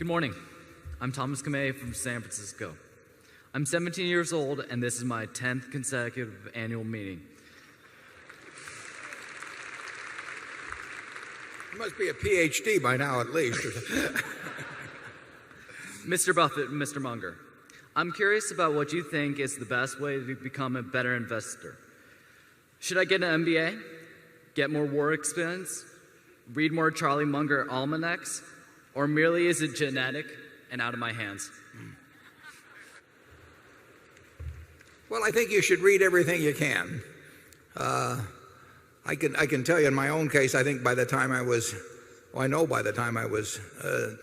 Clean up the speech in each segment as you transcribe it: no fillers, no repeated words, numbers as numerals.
Good morning. I'm Thomas Kamei from San Francisco. I'm 17 years old, and this is my 10th consecutive annual meeting. You must be a PhD by now, at least. Mr. Buffett and Mr. Munger, I'm curious about what you think is the best way to become a better investor. Should I get an MBA, get more war experience, read more Charlie Munger almanacs, or merely is it genetic and out of my hands? Well, I think you should read everything you can. I can tell you in my own case, I think by the time I was, well, I know by the time I was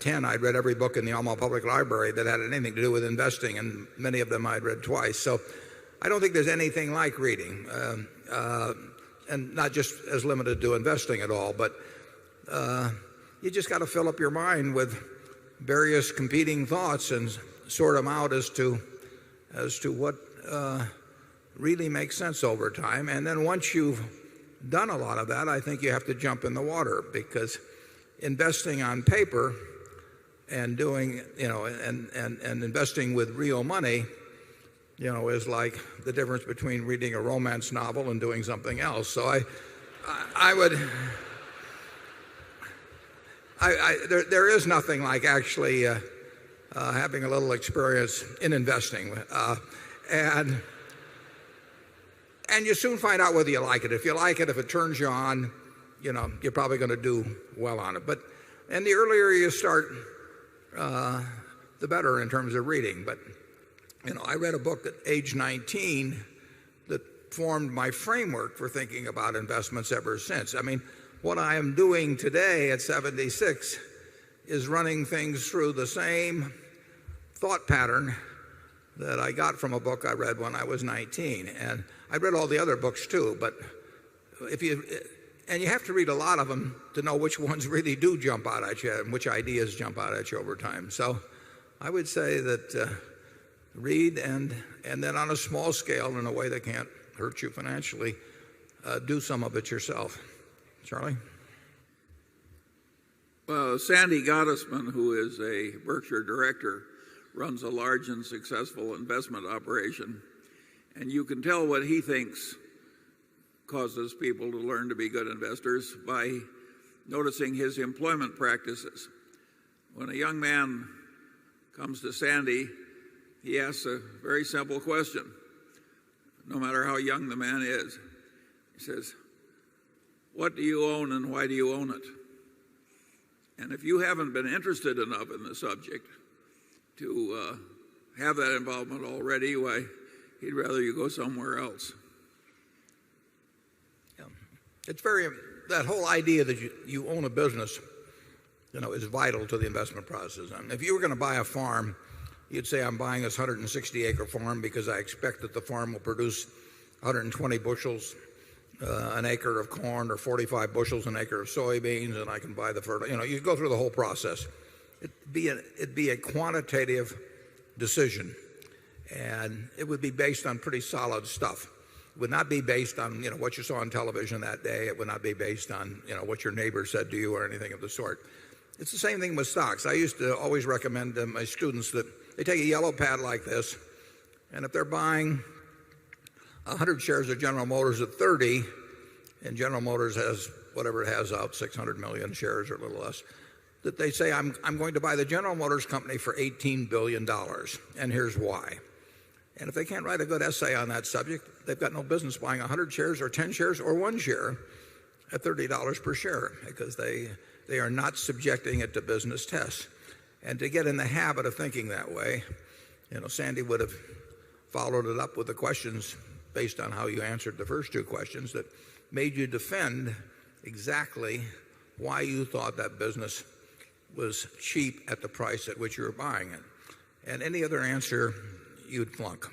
10, I'd read every book in the Omaha Public Library that had anything to do with investing, and many of them I'd read twice. So I don't think there's anything like reading, and not just as limited to investing at all, but you just got to fill up your mind with various competing thoughts and sort them out as to what really makes sense over time. And then once you've done a lot of that, I think you have to jump in the water, because investing on paper and doing, and investing with real money, is like the difference between reading a romance novel and doing something else. So there is nothing like actually having a little experience in investing, and you soon find out whether you like it. If you like it, if it turns you on, you're probably going to do well on it. And the earlier you start, the better in terms of reading. But I read a book at age 19 that formed my framework for thinking about investments ever since. I mean, what I am doing today at 76 is running things through the same thought pattern that I got from a book I read when I was 19. And I read all the other books too, but you have to read a lot of them to know which ones really do jump out at you and which ideas jump out at you over time. So I would say that read and then on a small scale, in a way that can't hurt you financially, do some of it yourself. Charlie? Well, Sandy Gottesman, who is a Berkshire director, runs a large and successful investment operation. And you can tell what he thinks causes people to learn to be good investors by noticing his employment practices. When a young man comes to Sandy, he asks a very simple question, no matter how young the man is. He says, "What do you own and why do you own it?" And if you haven't been interested enough in the subject to have that involvement already, why, he'd rather you go somewhere else. Yeah. It's that whole idea that you own a business, is vital to the investment process. I mean, if you were going to buy a farm, you'd say, I'm buying this 160-acre farm because I expect that the farm will produce 120 bushels an acre of corn, or 45 bushels an acre of soybeans, and I can buy the fertilizer. You go through the whole process. It'd be a quantitative decision, and it would be based on pretty solid stuff. It would not be based on what you saw on television that day. It would not be based on what your neighbor said to you or anything of the sort. It's the same thing with stocks. I used to always recommend to my students that they take a yellow pad like this, and if they're buying 100 shares of General Motors at 30, and General Motors has whatever it has out, 600 million shares or a little less, that they say, I'm going to buy the General Motors company for $18 billion, and here's why. And if they can't write a good essay on that subject, they've got no business buying 100 shares or 10 shares or 1 share at $30 per share, because they are not subjecting it to business tests. And to get in the habit of thinking that way, Sandy would have followed it up with the questions based on how you answered the first two questions that made you defend exactly why you thought that business was cheap at the price at which you were buying it. And any other answer, you'd flunk.